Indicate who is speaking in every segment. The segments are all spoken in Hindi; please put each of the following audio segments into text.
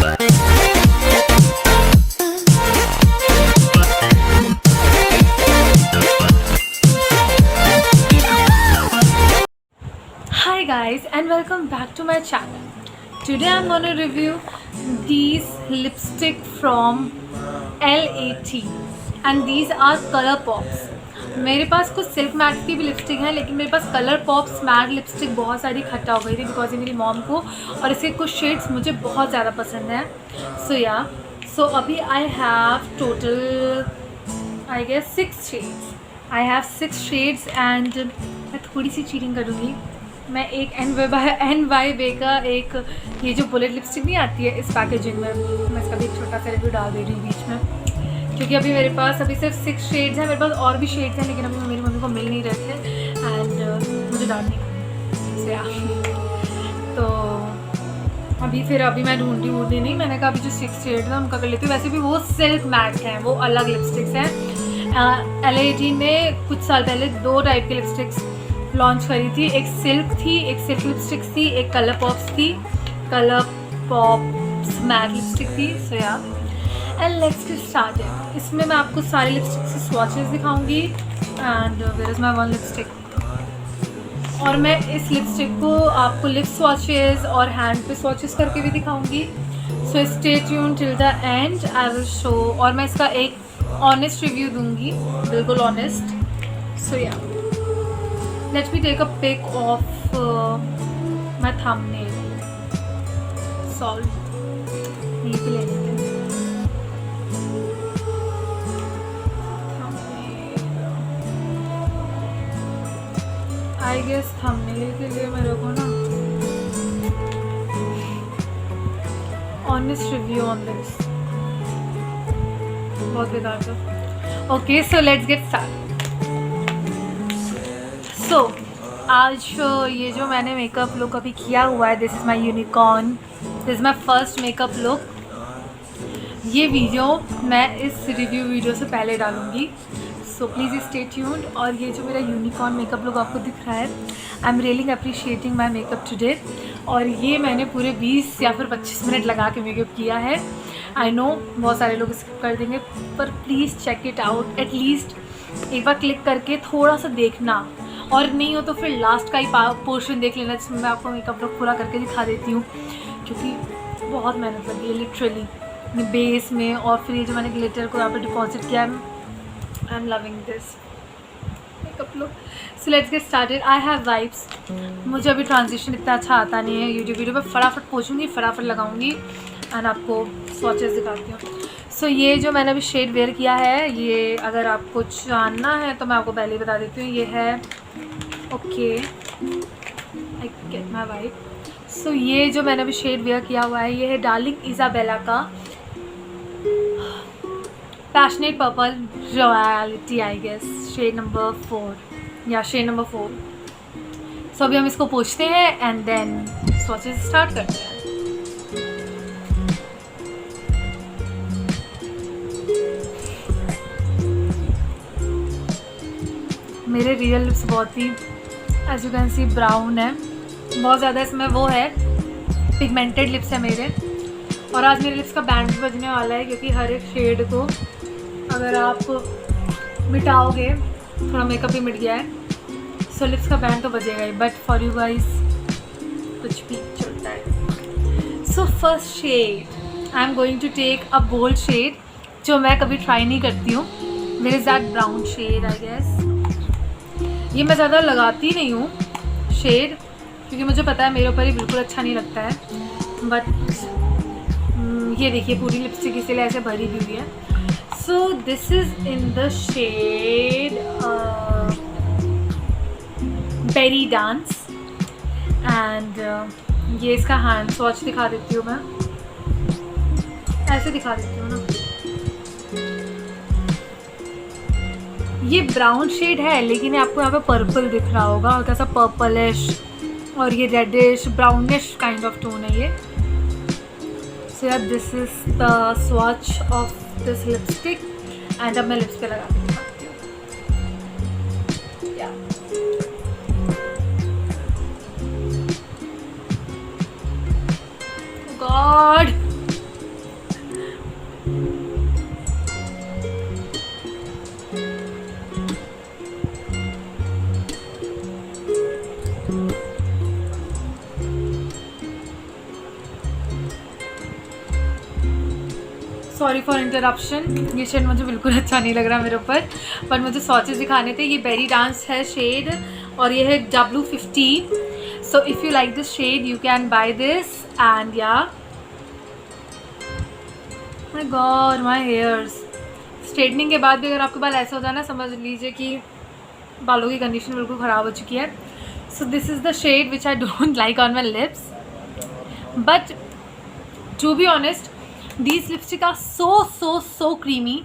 Speaker 1: Hi guys and welcome back to my channel. Today I'm going to review these lipstick from LAT and these are color pops. मेरे पास कुछ सिल्क मैट की भी लिपस्टिक है, लेकिन मेरे पास कलर पॉप्स मैट लिपस्टिक बहुत सारी इकट्ठा हो गई थी बिकॉज ये मेरी मॉम को और इसके कुछ शेड्स मुझे बहुत ज़्यादा पसंद हैं. सो अभी I have total I guess 6 shades. I have 6 shades and मैं थोड़ी सी चीटिंग करूँगी. मैं एक NYB का एक ये जो बुलेट लिपस्टिक नहीं आती है इस पैकेजिंग में, मैं इसका भी एक छोटा सा रिव्यू डाल दे रही हूँ बीच में, क्योंकि अभी मेरे पास अभी सिर्फ 6 शेड्स हैं. मेरे पास और भी शेड्स हैं लेकिन अभी मेरी मम्मी को मिल नहीं रहे थे एंड मुझे डालने से तो अभी मैं ढूंढी नहीं. मैंने कहा अभी जो 6 शेड्स हैं उनका कर लेती हूँ. वैसे भी वो सिल्क मैट हैं, वो अलग लिपस्टिक्स हैं. LAT ने कुछ साल पहले 2 टाइप की लिपस्टिक्स लॉन्च करी थी. एक सिल्क थी, एक सिल्क लिपस्टिक थी, एक कलर पॉप्स थी. कलर पॉप्स मैट लिपस्टिक थी. सो yeah and let's get started. इसमें मैं आपको सारे लिपस्टिक से स्वॉचेस दिखाऊंगी and where is my one lipstick. और मैं इस लिपस्टिक को आपको लिप स्वॉचेस और हैंड पे स्वॉचेस करके भी दिखाऊंगी. So stay tune till the end. I will show और मैं इसका एक ऑनेस्ट रिव्यू दूंगी, बिल्कुल ऑनेस्ट. सो या let me take a pic of my thumbnail. Solve. ये भी ले लेते हैं. I guess thumbnail के लिए मेरे को ना honest review on this. बहुत बेकार था. Okay, so let's get started. सो आज ये जो मैंने मेकअप लुक अभी किया हुआ है, this is my unicorn, this is my first makeup look. ये वीडियो मैं इस रिव्यू वीडियो से पहले डालूँगी, सो प्लीज़ स्टे ट्यून्ड. और ये जो मेरा यूनिकॉर्न मेकअप लुक आपको दिख रहा है, I am really appreciating my makeup today. और ये मैंने पूरे 20 या फिर 25 मिनट लगा के मेकअप किया है. आई नो बहुत सारे लोग स्किप कर देंगे, पर please check it out. At least एक बार क्लिक करके थोड़ा सा देखना, और नहीं हो तो फिर लास्ट का ही पोर्शन देख लेना जिसमें मैं आपको मेकअप लुक पूरा करके दिखा देती हूँ, क्योंकि बहुत मेहनत लगी है लिटरली बेस में. और फिर ये जो मैंने ग्लिटर को यहाँ पे डिपॉजिट किया है, I am loving this makeup look. So let's get started. I have vibes. मुझे अभी ट्रांजिशन इतना अच्छा आता नहीं है यूट्यूब वीडियो पर. फटाफट पोछूँगी, फटाफट लगाऊँगी एंड आपको स्वॉचेस दिखाती हूँ. सो ये जो मैंने अभी शेड वेयर किया है, ये अगर आपको जानना है तो मैं आपको पहले ही बता देती हूँ. ये है okay, I get my vibe. So ये जो मैंने अभी शेड वेयर किया हुआ है, ये है डार्लिंग इज़ाबेला का passionate purple royalty, I guess shade number 4 या शेड नंबर 4. सो अभी हम इसको पोंछते हैं एंड देन स्वॉचेस स्टार्ट करते हैं. मेरे रियल लिप्स बहुत ही as you can see brown है, बहुत ज़्यादा इसमें वो है पिगमेंटेड लिप्स है मेरे. और आज मेरे लिप्स का बैंड भी बजने वाला है, क्योंकि हर एक शेड को अगर आप मिटाओगे, थोड़ा मेकअप भी मिट गया है, सो लिप्स का बैंड तो बजेगा ही. बट फॉर यू गाइस कुछ भी चलता है. So first shade I am going to take a bold shade जो मैं कभी ट्राई नहीं करती हूँ. मेरे that brown shade, I guess ये मैं ज़्यादा लगाती नहीं हूँ शेड, क्योंकि मुझे पता है मेरे ऊपर ही बिल्कुल अच्छा नहीं लगता है. बट ये देखिए पूरी लिपस्टिक इसीलिए ऐसे भरी हुई है. So this is in the shade berry dance and ये इसका हैंड स्वॉच दिखा देती हूँ. मैं ऐसे दिखा देती हूँ ना. ये ब्राउन शेड है, लेकिन आपको यहाँ पे पर्पल दिख रहा होगा, हल्का सा पर्पलिश, और ये reddish brownish kind of tone है ये. सो यार this is the swatch of this lipstick and अब मैं लिप्स पे लगा के दिखाती हूँ. गॉड सॉरी फॉर इंटरप्शन, ये शेड मुझे बिल्कुल अच्छा नहीं लग रहा मेरे ऊपर, पर मुझे स्वॉचेस दिखाने थे। ये बेरी डांस है शेड और ये है W15। So if you like this shade you can buy this and या my god my hairs. Straightening के बाद भी अगर आपके बाल ऐसा हो जाए ना, समझ लीजिए कि बालों की कंडीशन बिल्कुल ख़राब हो चुकी है। So this is the shade which I don't like on my lips, but to be honest these lipstick are so creamy.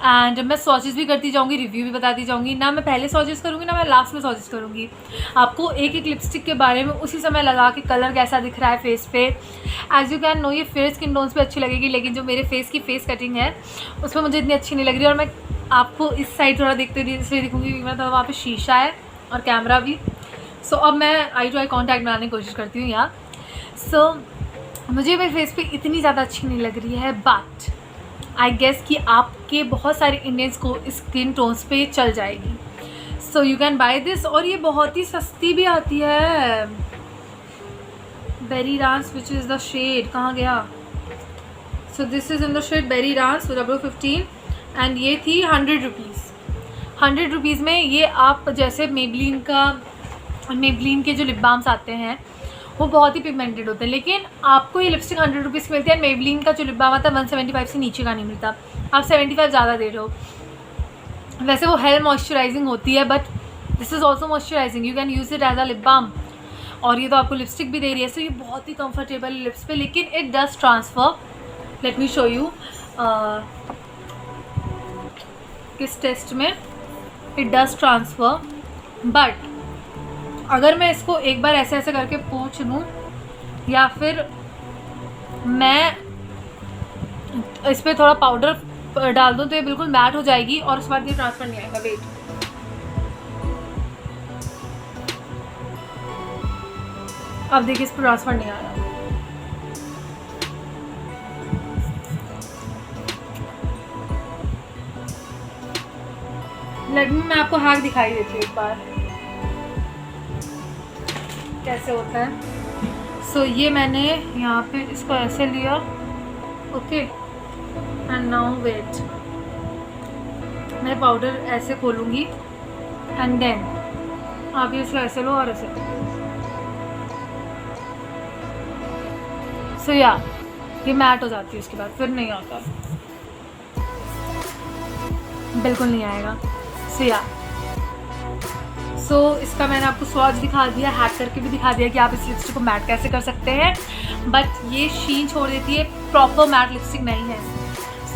Speaker 1: And मैं स्वॉचेस भी करती जाऊँगी, रिव्यू भी बताती जाऊँगी। ना मैं पहले स्वॉचेस करूँगी ना मैं लास्ट में स्वॉचेस करूँगी। आपको एक एक लिपस्टिक के बारे में उसी समय लगा के कलर कैसा दिख रहा है फेस पे। एज़ यू कैन नो ये फेयर स्किन टोन्स पे अच्छी लगेगी, लेकिन जो मेरे फेस की फेस कटिंग है उसमें मुझे इतनी अच्छी नहीं लग रही। और मैं आपको इस साइड थोड़ा देखते हुए इसलिए दिखूँगी क्योंकि थोड़ा वहाँ पर शीशा है और कैमरा भी। सो अब मैं आई टू आई कॉन्टैक्ट बनाने की कोशिश करती हूँ यहाँ। सो मुझे मेरे फेस पे इतनी ज़्यादा अच्छी नहीं लग रही है, बट आई गेस कि आपके बहुत सारे इंडियंस को स्किन टोन्स पे चल जाएगी। So you can buy this, और ये बहुत ही सस्ती भी आती है। Berry dance which is the shade, कहाँ गया? So this is in the shade berry dance W15 and ये थी 100 रुपीज़। 100 रुपीज़ में ये आप जैसे मेबलिन के जो लिप बाम्स आते हैं वो बहुत ही पिगमेंटेड होते हैं, लेकिन आपको ये लिपस्टिक 100 रुपीज़ की मिलती है। मेबलिन का जो लिप बाम आता है 175 से नीचे का नहीं मिलता, आप 75 ज़्यादा दे रहे हो। वैसे वो हेयर मॉइस्चराइजिंग होती है, but this is also moisturising, you can use it as a lip balm. और ये तो आपको लिपस्टिक भी दे रही है, सो ये बहुत ही कंफर्टेबल है लिप्स पे, लेकिन it does transfer. Late me show you किस टेस्ट में इट डज ट्रांसफ़र। बट अगर मैं इसको एक बार ऐसे ऐसे करके पोंछ लूँ या फिर मैं इस पर थोड़ा पाउडर डाल दूँ तो ये बिल्कुल मैट हो जाएगी और उसके बाद ये ट्रांसफ़र नहीं आएगा। वेट, अब देखिए इस पर ट्रांसफ़र नहीं आ रहा। मैं आपको हैक दिखाई देती हूँ एक बार कैसे होता है। सो ये मैंने यहाँ पे इसको ऐसे लिया, ओके, एंड नाउ वेट, मैं पाउडर ऐसे खोलूँगी एंड देन आप ये इसको ऐसे लो और ऐसे। सो या ये मैट हो जाती है, उसके बाद फिर नहीं आता, बिल्कुल नहीं आएगा। सो इसका मैंने आपको स्वॉच दिखा दिया, हैक करके भी दिखा दिया कि आप इस लिपस्टिक को मैट कैसे कर सकते हैं, बट ये शीन छोड़ देती है, प्रॉपर मैट लिपस्टिक नहीं है।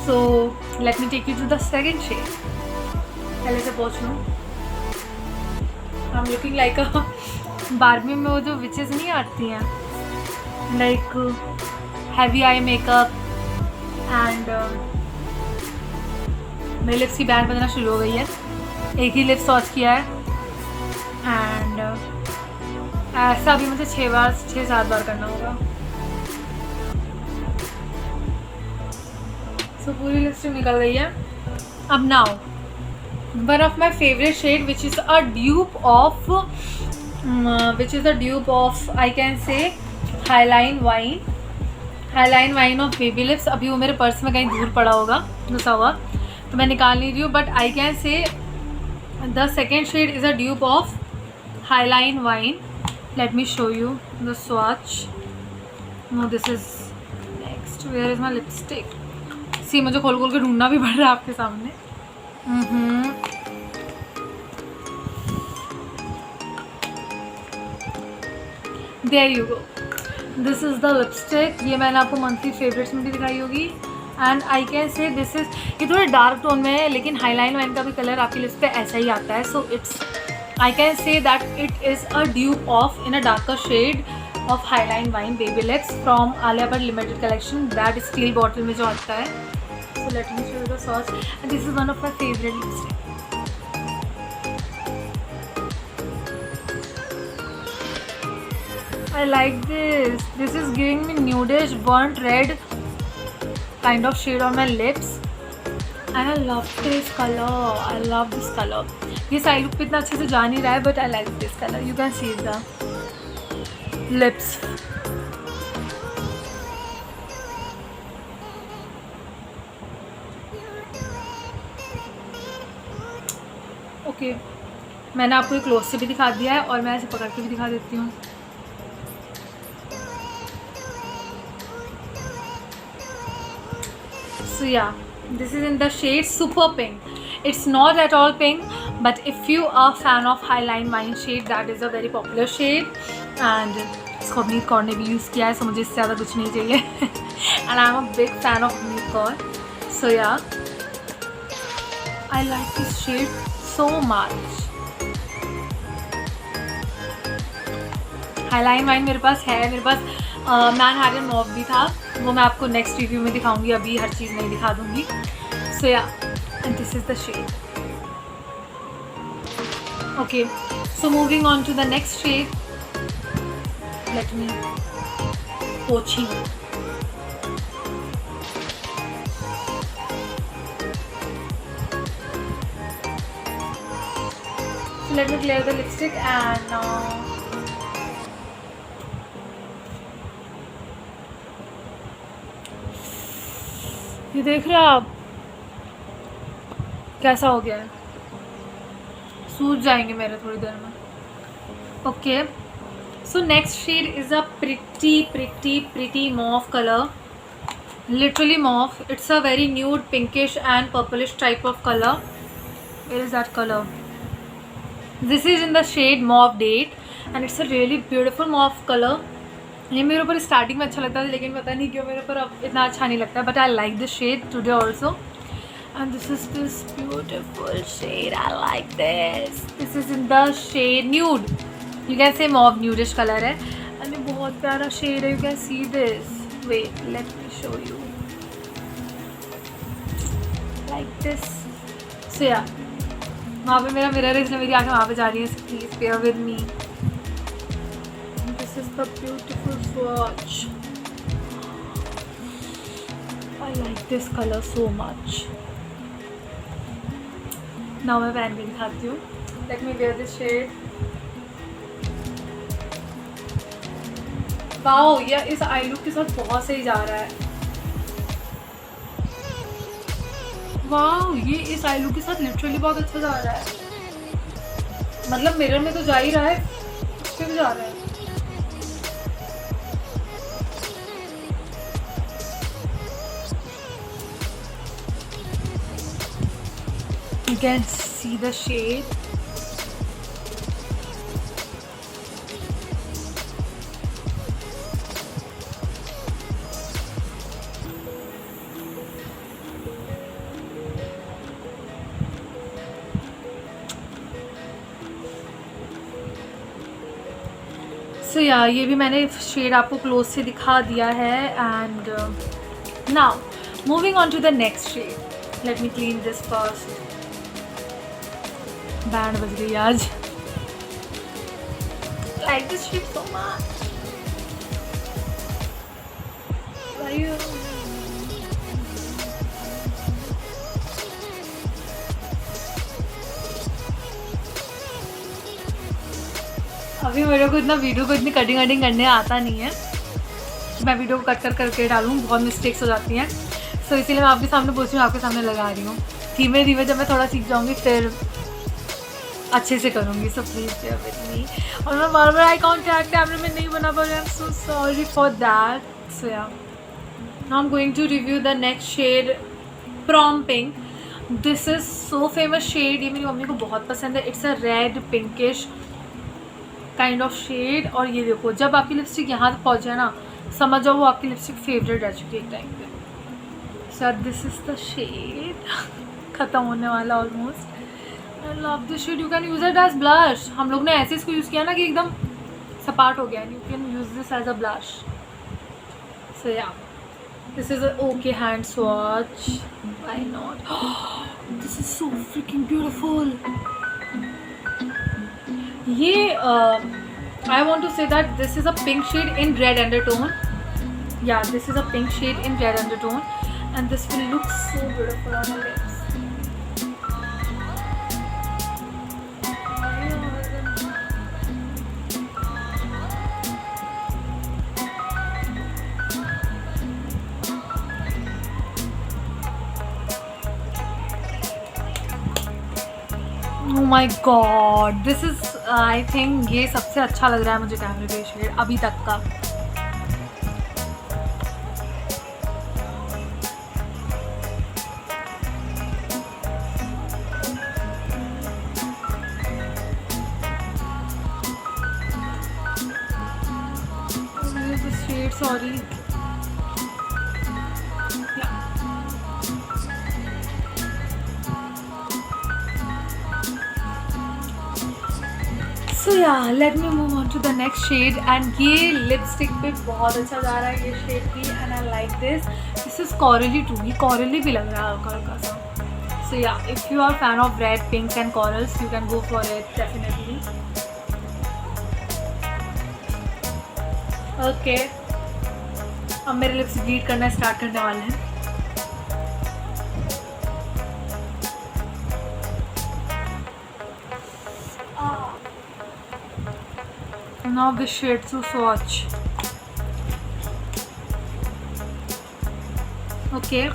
Speaker 1: So let me take you to the second shade. पहले से पहुँच लूँ, I am looking like a Barbie में वो जो विचेस नहीं आती हैं, like heavy eye makeup and मेरे लिप्स की बैंड बनना शुरू हो गई है। एक ही लिप स्वॉच किया है एंड ऐसा भी मुझे 6-7 बार करना होगा। सो पूरी लिपस्टिक निकल गई है। अब now one of my favourite shade which is a dupe of I can say highline wine of baby lips. अभी वो मेरे पर्स में कहीं दूर पड़ा होगा घुसा हुआ, तो मैं निकाल नहीं रही हूँ, but I can say the second shade is a dupe of highline wine. Let me show you the swatch. No this is next, where is my lipstick. See मुझे खोल खोल के ढूंढना भी पड़ रहा है आपके सामने। There you go, this is the lipstick. ये मैंने आपको मंथली फेवरेट्स में भी दिखाई होगी and I can say this is, ये थोड़े डार्क टोन में है, लेकिन हाईलाइन वाइन का भी कलर आपकी लिप्स पे ऐसा ही आता है। So it's I can say that it is a dupe of in a darker shade of highline wine baby lips from Alia Bhatt limited collection, that steel bottle में जो आता है। So let me show you the swatch and this is one of my favourite lipstick. I like this. This is giving me nudish burnt red kind of shade on my lips and I love this color. I love this color. ये साइड लुक पे इतना अच्छे से जा नहीं रहा है, but I like this color. You can see the lips. Okay, मैंने आपको क्लोज से भी दिखा दिया है और मैं ऐसे पकड़ के भी दिखा देती हूँ। So yeah, this is in the shade Super Pink. It's not at all pink, but if you are a fan of Highline Wine shade, that is a very popular shade. And इसको अवनीत कौर ने भी यूज़ किया है, so मुझे इससे ज़्यादा कुछ नहीं चाहिए. And I'm a big fan of Avneet Kaur. So yeah, I like this shade so much. Highline Wine मेरे पास है, मेरे पास मैनहट्टन मॉव भी था, वो मैं आपको नेक्स्ट रिव्यू में दिखाऊंगी, अभी हर चीज़ नहीं दिखा दूंगी. So yeah, and this is the shade. Okay, so moving on to the next shade. Let me पोची. So let me clear the lipstick and ये देख रहे हो आप कैसा हो गया है, सूज जाएंगे मेरे थोड़ी देर में. Okay, so next shade is a pretty mauve colour. Literally mauve. It's a very nude pinkish and purplish type of colour. Where is that colour? This is in the shade mauve date and it's a really beautiful mauve colour. ये मेरे ऊपर स्टार्टिंग में अच्छा लगता था, लेकिन पता नहीं क्यों मेरे ऊपर अब इतना अच्छा नहीं लगता. But I like this shade today also. And this is this beautiful shade. I like this. This is in the shade nude. You can say mauve nudish colour है एंड ये बहुत प्यारा शेड है. You can see this. Wait, let me show you. Like this. So yeah, वहाँ पे मेरा मिरर है इसलिए मेरी आँखें वहाँ पे जा रही है. Please bear with me. This is the beautiful swatch. I like this color so much. Now मैं पहन के दिखाती हूँ. Let me wear this shade. Wow, ये इस आई लुक के साथ बहुत सही जा रहा है. Wow, ये इस आई लुक के साथ लिटरली बहुत अच्छा जा रहा है. मतलब मिरर में तो जा ही रहा है, उस पे भी जा रहा है. You can see the shade. So yeah, ये भी मैंने शेड आपको क्लोज से दिखा दिया है. And now moving on to the next shade. Let me clean this first. Band बज गई आज. Like this shade so much. अभी मेरे को इतना वीडियो को इतनी कटिंग करने आता नहीं है. मैं वीडियो को कट करके डालूँ, बहुत मिस्टेक्स हो जाती हैं. सो इसीलिए मैं आपके सामने पूछ रही हूँ, आपके सामने लगा रही हूँ. धीमे धीमे जब मैं थोड़ा सीख जाऊँगी फिर अच्छे से करूँगी. So please bear with me. और मैं बार आई कॉन्टैक्ट कैमरे में नहीं बना पा रही. I am so sorry for that. So yeah, now I am going to review the next shade prom pink. This is so famous shade. ये मेरी मम्मी को बहुत पसंद है. It's a red pinkish kind of shade. और ये देखो, जब आपकी लिपस्टिक यहाँ तक पहुँच जाए ना, समझ जाओ वो आपकी लिपस्टिक फेवरेट रह चुकी है एक टाइम पे. So this is the shade. ख़त्म होने वाला almost. I love this shade. You can use it as blush. हम लोग ने ऐसे इसको यूज़ किया ना कि एकदम सपाट हो गया. You can use this as a blush. So yeah, this is a okay hand swatch. Why not? This is so freaking beautiful. ये I want to say that this is a pink shade in red undertone. Yeah, this is a pink shade in red undertone, and this will look so beautiful on your lips. Oh my god, this is I think ये सबसे अच्छा लग रहा है मुझे कैमरे पे शेड अभी तक का. Shade, sorry. Yeah. So yeah, let me move on to the next shade. And ये लिपस्टिक पे बहुत अच्छा जा रहा है ये शेड भी, and I like this. This is corally too. ये corally भी लग रहा है हल्का हल्का सा. So yeah, if you are a fan of red, pinks and corals, you can go for it definitely. Okay. अब मेरे लिप्स ब्लीड करना स्टार्ट करने वाले हैं. Now this shade to swatch. Okay,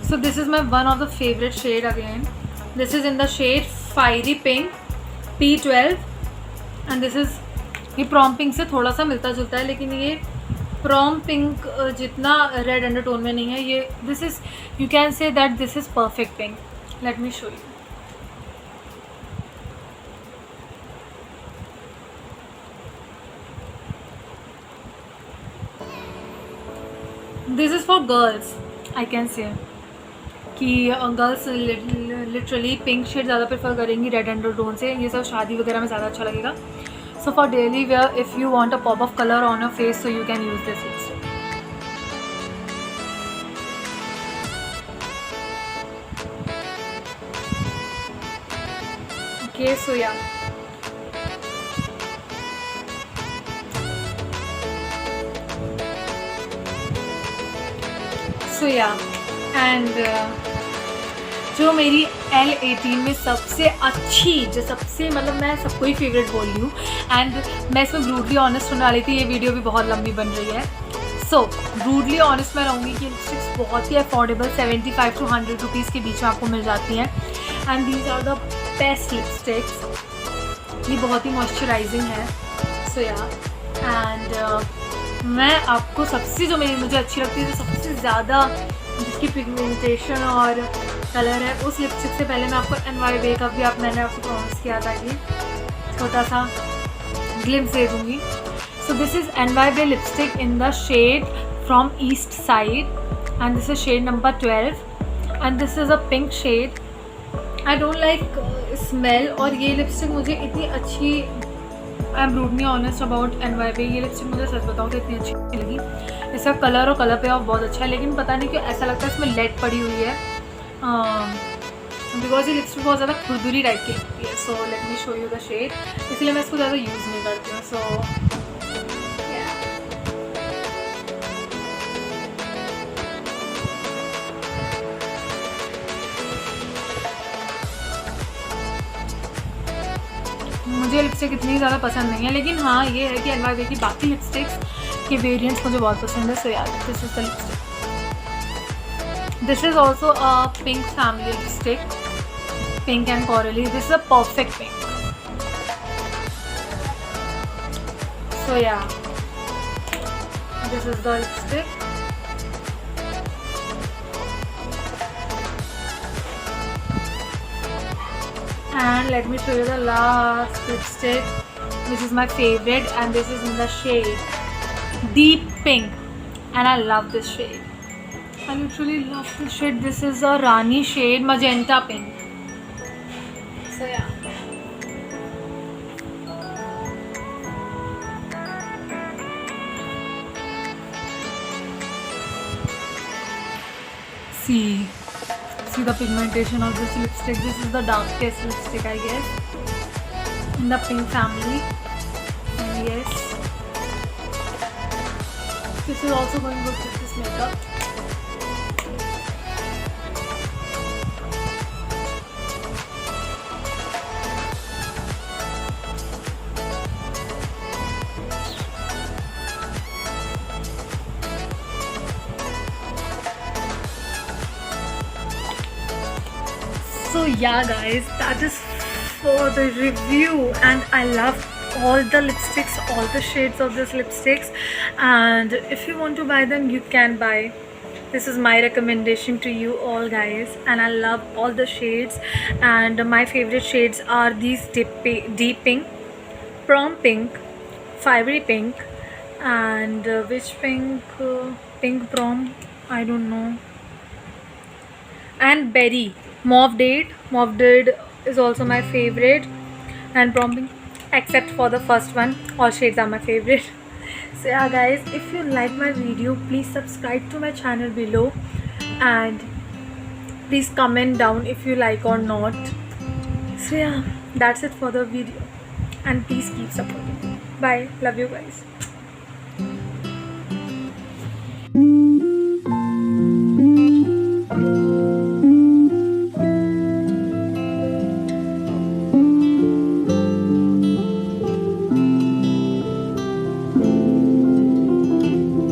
Speaker 1: so this is my one of the favorite shade again. This is in the shade Fiery Pink P12 and this is ये प्रॉम पिंक से थोड़ा सा मिलता जुलता है लेकिन ये प्रॉम पिंक जितना रेड अंडरटोन में नहीं है. ये this is you can say that this is perfect pink. Late me show you. This is for girls. I can से कि गर्ल्स लिटरली पिंक शेड ज़्यादा प्रेफर करेंगी रेड अंडरटोन से. ये सब शादी वगैरह में ज़्यादा अच्छा लगेगा. So for daily wear, if you want a pop of color on your face, so you can use this lipstick. Okay, so yeah. So yeah, and जो मेरी L18 में सबसे अच्छी जो सबसे मतलब मैं सबको ही फेवरेट बोल रही हूँ एंड मैं इसमें ब्रूटली ऑनेस्ट होने वाली थी. ये वीडियो भी बहुत लंबी बन रही है. सो ब्रूटली ऑनेस्ट मैं रहूँगी कि लिपस्टिक्स बहुत ही अफोर्डेबल 75 to 100 रुपीज़ के बीच में आपको मिल जाती हैं and these are the best lipsticks. ये बहुत ही मॉइस्चराइजिंग है. सो या एंड मैं आपको सबसे जो मुझे अच्छी लगती है जो सबसे ज़्यादा जिसकी पिगमेंटेशन और कलर है उस लिपस्टिक से पहले मैं आपको NYB का भी मैंने आपको प्रॉमिस किया था कि छोटा सा ग्लिम्स दे दूँगी. So this is NYB lipstick in the shade from east side and this is shade number 12 and this is a pink shade. I don't like smell और ये लिपस्टिक मुझे इतनी अच्छी I am brutally honest about NYB. ये लिपस्टिक मुझे सच बताऊँ तो इतनी अच्छी नहीं लगी. इसका कलर और कलर पे ऑफ बहुत अच्छा है लेकिन पता नहीं क्यों ऐसा लगता है इसमें लेड पड़ी हुई है बिकॉज ये लिपस्टिक बहुत ज़्यादा खुरदुरी टाइप की लगती है. So let me show you the shade. इसलिए मैं इसको ज़्यादा यूज़ नहीं करती हूँ. सो मुझे लिपस्टिक इतनी ज़्यादा पसंद नहीं है लेकिन हाँ ये है कि NYB की बाकी लिपस्टिक्स के वेरिएंट्स मुझे बहुत पसंद है. सो यार this is the lipstick. This is also a pink family lipstick, pink and corally. This is a perfect pink. So yeah, this is the lipstick. And let me show you the last lipstick, which is my favorite, and this is in the shade Deep Pink, and I love this shade. I literally love this shade. This is a Rani shade, magenta pink. So yeah. See the pigmentation of this lipstick. This is the darkest lipstick I guess in the pink family. And yes, this is also going good with this makeup. So yeah guys, that is for the review, and I love all the lipsticks, all the shades of this lipsticks, and if you want to buy them, you can buy. This is my recommendation to you all, guys, and I love all the shades, and my favorite shades are these deep pink, prom pink, fiery pink, and which pink? Pink prom, I don't know, and berry, mauve date is also my favorite, and prom pink, except for the first one, all shades are my favorite. So yeah, guys, if you like my video, please subscribe to my channel below, and please comment down if you like or not. So yeah, that's it for the video, and please keep supporting. Bye, love you guys.